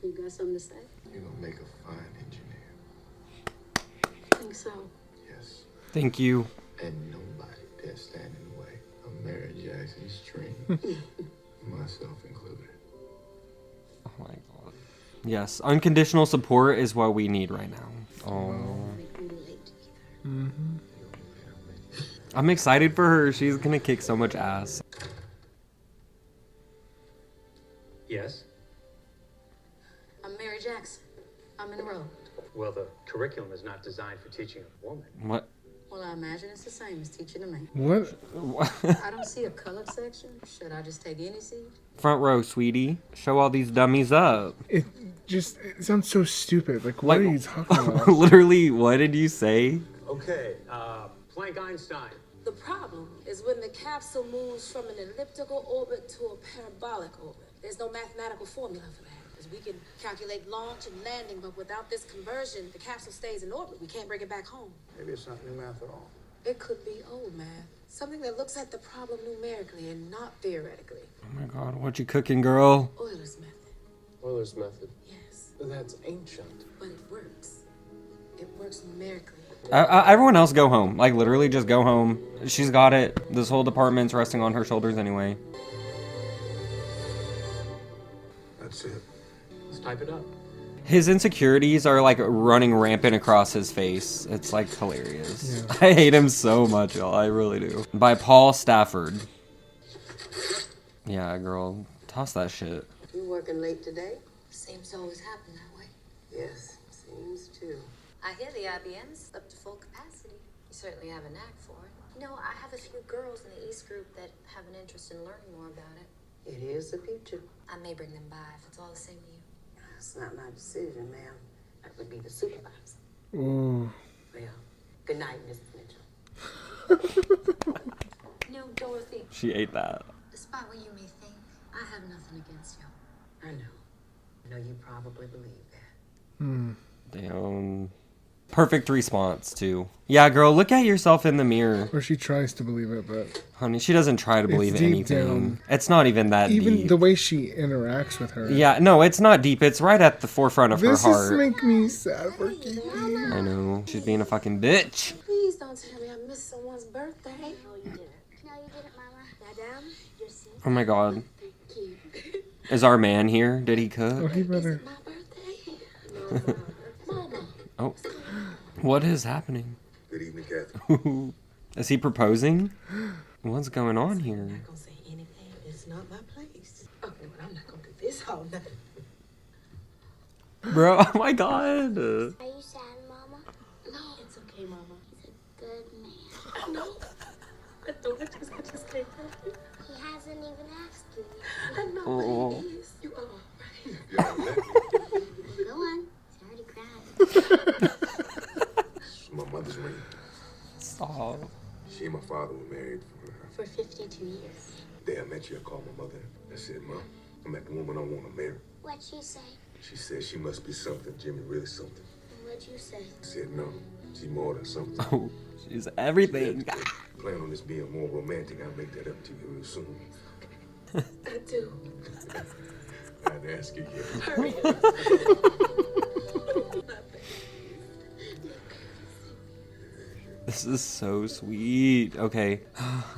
You got something to say? You're gonna make a fine engineer. Think so? Yes. Thank you. And nobody dare stand in the way of Mary Jackson's dream. Myself included. Oh my god. Yes, unconditional support is what we need right now. Oh. Mm-hmm. I'm excited for her. She's gonna kick so much ass. Yes? I'm Mary Jackson. I'm enrolled. Well, the curriculum is not designed for teaching a woman. What? Well, I imagine it's the same as teaching a man. What? I don't see a colored section. Should I just take any seat? Front row, sweetie. Show all these dummies up. It sounds so stupid. Like, what are you talking about? Literally, what did you say? Okay, Planck Einstein. The problem is when the capsule moves from an elliptical orbit to a parabolic orbit. There's no mathematical formula for that. Because we can calculate launch and landing, but without this conversion, the capsule stays in orbit. We can't bring it back home. Maybe it's not new math at all. It could be old math. Something that looks at the problem numerically and not theoretically. Oh my god, what you cooking, girl? Euler's method. Euler's method. Yes. That's ancient. But it works. works. It works numerically. Everyone else go home. Like, literally just go home. She's got it. This whole department's resting on her shoulders anyway. That's it. Let's type it up. His insecurities are like running rampant across his face. It's like hilarious. Yeah. I hate him so much, y'all. I really do. By Paul Stafford. Yeah, girl. Toss that shit. You working late today? Seems to always happen that way. Yes, seems to. I hear the IBM's up to full capacity. You certainly have a knack for it. You know, I have a few girls in the East group that have an interest in learning more about it. It is the future. I may bring them by if it's all the same to you. It's not my decision, ma'am. That would be the supervisor. Ooh. Well, good night, Mrs. Mitchell. No, Dorothy. She ate that. Despite what you may think, I have nothing against you. I know. I know you probably believe that. Damn. Perfect response, too. Yeah, girl, look at yourself in the mirror. Or she tries to believe it, but... Honey, she doesn't try to believe deep anything. down. It's not even that deep. Even the way she interacts with her. Yeah, no, it's not deep. It's right at the forefront of her heart. This make me sad for Kiki. I know. She's being a fucking bitch. Please don't tell me I missed someone's birthday. No, you didn't. No, you didn't, Mama. Madame, you're sick. Oh my god. Is our man here? Did he cook? Oh, he better. Oh. What is happening? Good evening, Catherine. Is he proposing? What's going on here? I'm not gonna say anything. It's not my place. Okay, well, I'm not gonna do this all night. Bro, oh my god. Are you sad, Mama? No, it's okay, Mama. He's a good man. I know. I know. I just can't help it. He hasn't even asked you yet. I know what it is. You are right. Go on. He's already cried. My mother's ring. Stop. She and my father were married For 52 years. the day I met you. I called my mother. I said, Mom, I met the woman I want to marry. What'd she say? She said she must be something, Jimmy, really something. And what'd you say? I said, no, she's more than something. Oh, she's everything. Plan on this being more romantic. I'll make that up to you real soon. I do. I'd ask you again. Hurry up. This is so sweet. Okay.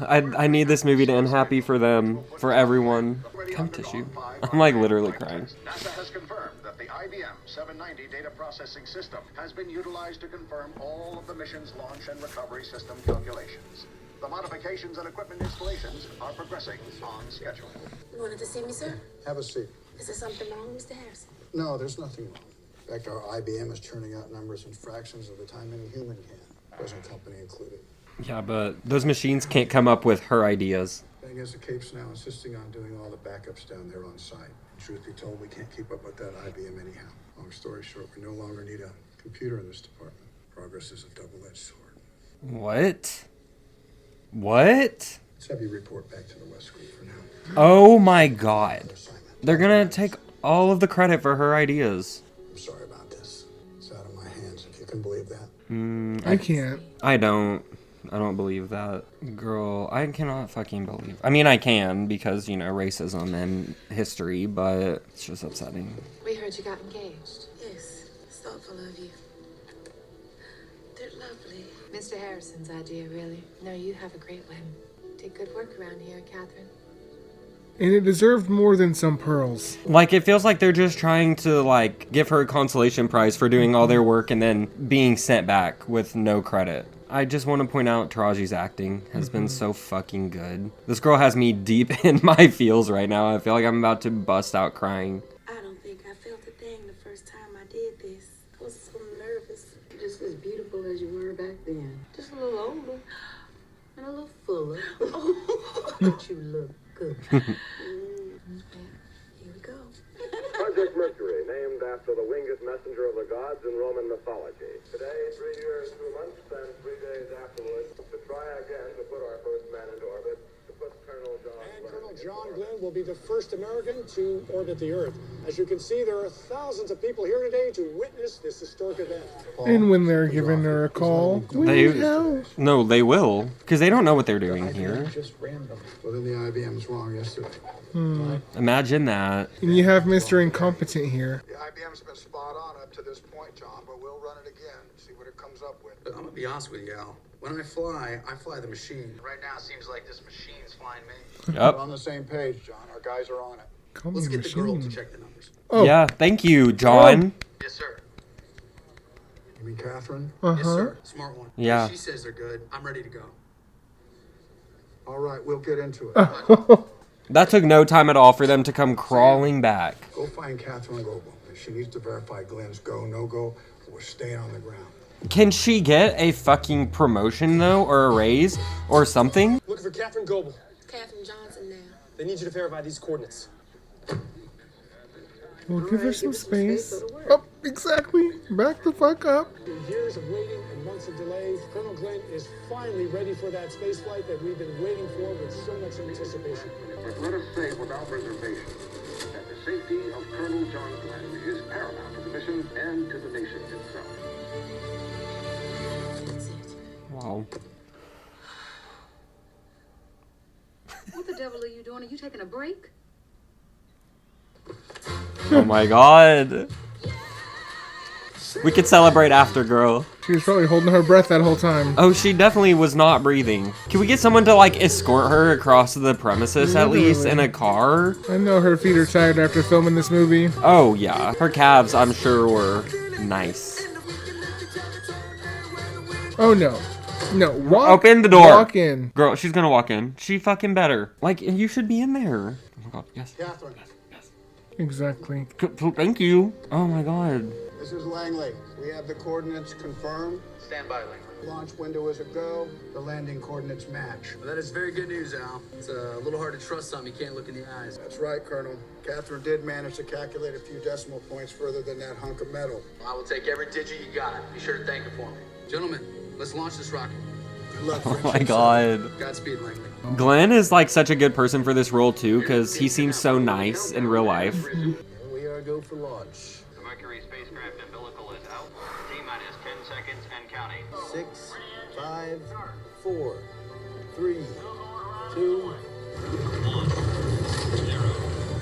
I need this movie to end happy for them. For everyone. Come tissue. I'm like literally crying. NASA has confirmed that the IBM 790 data processing system has been utilized to confirm all of the mission's launch and recovery system calculations. The modifications and equipment installations are progressing on schedule. You wanted to see me, sir? Have a seat. Is there something wrong, Mr. Harrison? No, there's nothing wrong. In fact, our IBM is churning out numbers and fractions of the time any human can. Present company included. Yeah, but those machines can't come up with her ideas. Thing is, the Cape's now insisting on doing all the backups down there on site. Truth be told, we can't keep up with that IBM anyhow. Long story short, we no longer need a computer in this department. Progress is a double-edged sword. What? What? Let's have you report back to the West Group for now. Oh my god. They're gonna take all of the credit for her ideas. I'm sorry about this. It's out of my hands, if you can believe that. I can't. I don't believe that. Girl, I cannot fucking believe. I mean, I can because, you know, racism and history, but it's just upsetting. We heard you got engaged. Yes, it's thoughtful of you. They're lovely. Mr. Harrison's idea, really. No, you have a great wedding. Did good work around here, Catherine. And it deserved more than some pearls. Like, it feels like they're just trying to, like, give her a consolation prize for doing all their work and then being sent back with no credit. I just want to point out Taraji's acting has been so fucking good. This girl has me deep in my feels right now. I feel like I'm about to bust out crying. I don't think I felt a thing the first time I did this. I was so nervous. Just as beautiful as you were back then. Just a little older and a little fuller. But you look good. Here we go. Project Mercury, named after the winged messenger of the gods in Roman mythology. Today, 3 years, 2 months, and 3 days afterwards, to try again to put our first man into orbit, to And Colonel John Glenn will be the first American to orbit the Earth. As you can see, there are thousands of people here today to witness this historic event. And when they're giving her a call, we need help. No, they will, because they don't know what they're doing here. Just random. Well, then the IBM's wrong yesterday. Imagine that. And you have Mr. Incompetent here. The IBM's been spot on up to this point, John, but we'll run it again, see what it comes up with. I'm gonna be honest with you, Al. When I fly the machine. Right now, it seems like this machine's flying me. We're on the same page, John. Our guys are on it. Let's get the girl to check the numbers. Oh. Yeah, thank you, John. Yes, sir. You mean Catherine? Uh-huh. Yes, sir. Smart one. Yeah. If she says they're good, I'm ready to go. All right, we'll get into it. That took no time at all for them to come crawling back. Go find Catherine Goebel. She needs to verify Glenn's go, no-go, or staying on the ground. Can she get a fucking promotion, though, or a raise, or something? Looking for Catherine Goebel. Catherine Johnson now. They need you to verify these coordinates. We'll give her some space. Oh, exactly. Back the fuck up. Years of waiting and months of delays, Colonel Glenn is finally ready for that space flight that we've been waiting for with so much anticipation. But let us say without reservation that the safety of Colonel John Glenn is paramount to the mission and to the nation itself. Wow. What the devil are you doing? Are you taking a break? Oh my god. We could celebrate after, girl. She was probably holding her breath that whole time. Oh, she definitely was not breathing. Can we get someone to, like, escort her across the premises at least in a car? I know her feet are tired after filming this movie. Oh, yeah. Her calves, I'm sure, were nice. Oh, no. No, Open the door. Walk in. Girl, she's gonna walk in. She fucking better. Like, you should be in there. Oh my god, yes. Catherine. Exactly. Thank you. Oh my god. This is Langley. We have the coordinates confirmed. Stand by, Langley. Launch window is a go. The landing coordinates match. Well, that is very good news, Al. It's a little hard to trust something you can't look in the eyes. That's right, Colonel. Catherine did manage to calculate a few decimal points further than that hunk of metal. I will take every digit you got. Be sure to thank her for me. Gentlemen, let's launch this rocket. Good luck, Oh my god. Godspeed, Langley. Glenn is like such a good person for this role too, because he seems so nice in real life. Here we are, go for launch. The Mercury spacecraft umbilical is out. T-minus 10 seconds and counting. 6, 5, 4, 3, 2,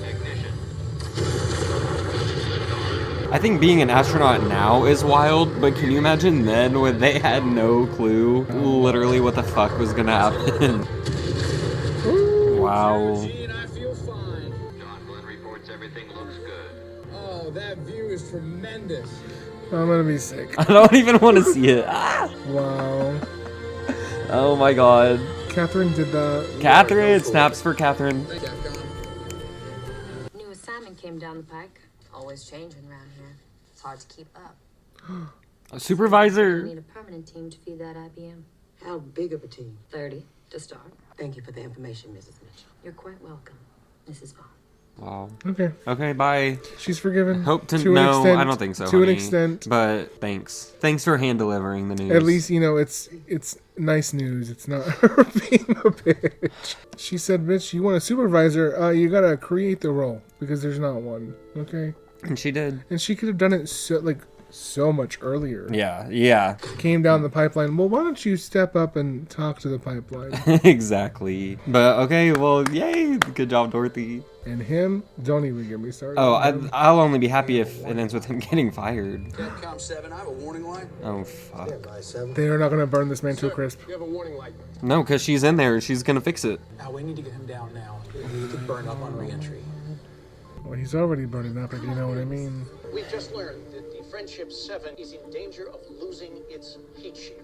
Ignition. I think being an astronaut now is wild, but can you imagine then when they had no clue literally what the fuck was gonna happen? Wow. I feel fine. John Glenn reports everything looks good. Oh, that view is tremendous. I'm gonna be sick. I don't even want to see it. Ah! Wow. Oh my god. Catherine did that. Catherine! Snaps for Catherine. New assignment came down the pike. Always changing around here. It's hard to keep up. A supervisor. We need a permanent team to feed that IBM. How big of a team? 30 to start. Thank you for the information, Mrs. Mitchell. You're quite welcome, Mrs. Bond. Wow. Okay. Okay, bye. She's forgiven. Hope to To an no, extent. I don't think so. To an honey. extent. But thanks. Thanks for hand delivering the news. At least, you know, it's nice news. It's not her being a bitch. She said, bitch, you want a supervisor, you gotta create the role. Because there's not one. Okay? And she did. And she could have done it so much earlier. Yeah, yeah. Came down the pipeline. Well, why don't you step up and talk to the pipeline? Exactly. But okay, well, yay. Good job, Dorothy. And him, don't even get me started. Oh, I'll only be happy if it ends with him getting fired. Capcom 7, I have a warning light. Oh, fuck. They are not going to burn this man to a crisp. You have a warning light. No, because she's in there. She's going to fix it. Now, we need to get him down now. He could burn up on re-entry. Well, he's already burning up, if you know what I mean. We've just learned that the Friendship 7 is in danger of losing its heat shield.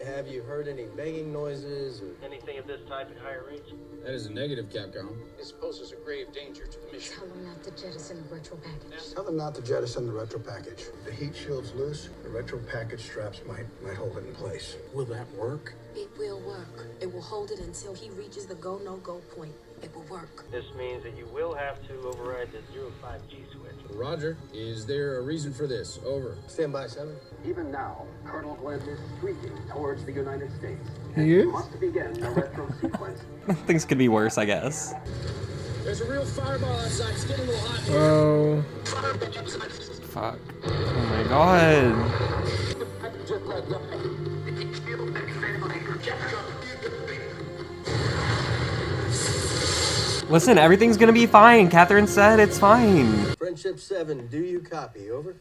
have you heard any banging noises or Anything of this type at higher rates? That is a negative, Capcom. This poses a grave danger to the mission. Tell them not to jettison the retro package. Tell them not to jettison the retro package. If the heat shield's loose, the retro package straps might hold it in place. Will that work? It will work. It will hold it until he reaches the go-no-go point. it will work. This means that you will have to override the 05G switch. Roger. Is there a reason for this? Over. Stand by, 7. Even now, Colonel Glenn is streaking towards the United States. He is? Must begin the retro sequence. Things could be worse, I guess. There's a real fireball outside. It's getting a little hot here. Oh. Fuck. Oh my god. Listen, everything's gonna be fine. Catherine said it's fine. Friendship 7, do you copy? Over.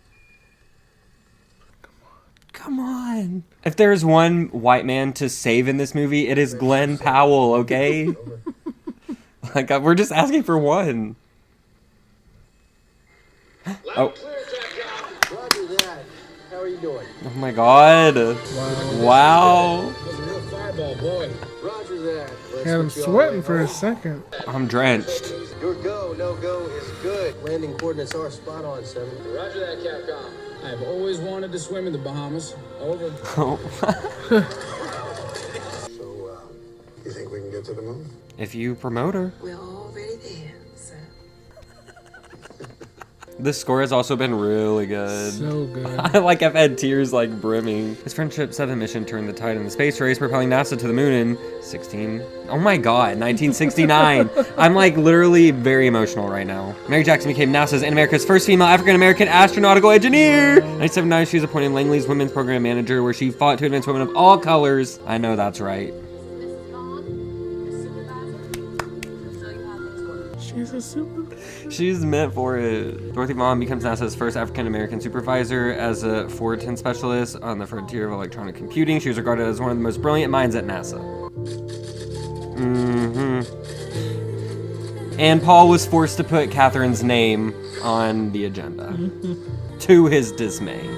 Come on. If there's one white man to save in this movie, it is Glenn Powell, okay? Like, we're just asking for one. Oh. Roger that. How are you doing? Oh my god. Wow. That's a real fireball, boy. Roger that. Had him sweating for a second. I'm drenched. Your go, no go is good. Landing coordinates are spot on, 7. Roger that, Capcom. I've always wanted to swim in the Bahamas. Over. Oh. So, you think we can get to the moon? If you promote her. We're already there, sir. This score has also been really good. So good. I've had tears like brimming. His Friendship 7 mission turned the tide in the space race, propelling NASA to the moon in 1969. I'm like literally very emotional right now. Mary Jackson became NASA's and America's first female African-American astronautical engineer. 1979, she was appointed Langley's Women's Program Manager, where she fought to advance women of all colors. I know that's right. She's a super. She's meant for it. Dorothy Vaughan becomes NASA's first African-American supervisor as a Fullerton specialist on the frontier of electronic computing. She was regarded as one of the most brilliant minds at NASA. And Paul was forced to put Catherine's name on the agenda. To his dismay.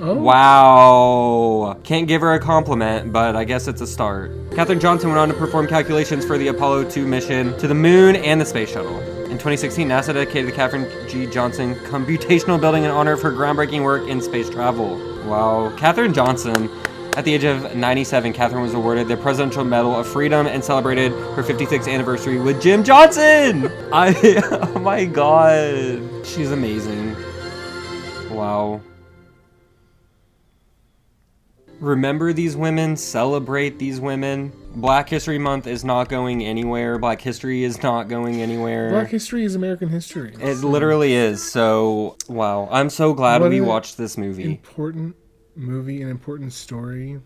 Oh. Wow. Can't give her a compliment, but I guess it's a start. Katherine Johnson went on to perform calculations for the Apollo 2 mission to the moon and the space shuttle. In 2016, NASA dedicated the Katherine G. Johnson Computational Building in honor of her groundbreaking work in space travel. Wow. Katherine Johnson. At the age of 97, Katherine was awarded the Presidential Medal of Freedom and celebrated her 56th anniversary with Jim Johnson! Oh my god. She's amazing. Wow. Remember these women, celebrate these women. Black History Month is not going anywhere. Black history is not going anywhere. Black history is American history. It literally is. So, wow. I'm so glad we watched this movie. Important movie, an important story.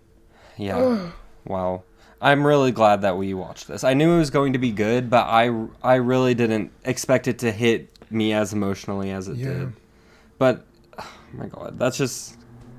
Yeah. Wow. I'm really glad that we watched this. I knew it was going to be good, but I really didn't expect it to hit me as emotionally as it did. But, oh my god, that's just...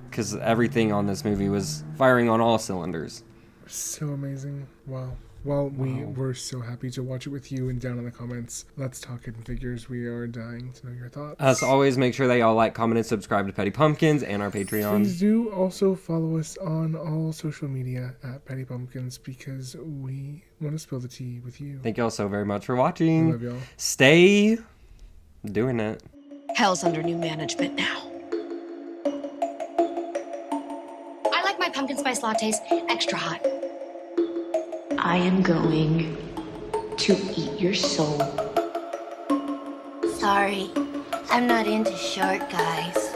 because everything on this movie was firing on all cylinders. So amazing. Wow. Well, we were so happy to watch it with you, and down in the comments, let's talk Hidden Figures. We are dying to know your thoughts. As always, make sure that y'all like, comment, and subscribe to Petty Pumpkins and our Patreon. Please do also follow us on all social media at Petty Pumpkins, because we want to spill the tea with you. Thank y'all so very much for watching. I love y'all. Stay doing it. Hell's under new management now. I like my pumpkin spice lattes extra hot. I am going to eat your soul. Sorry, I'm not into short guys.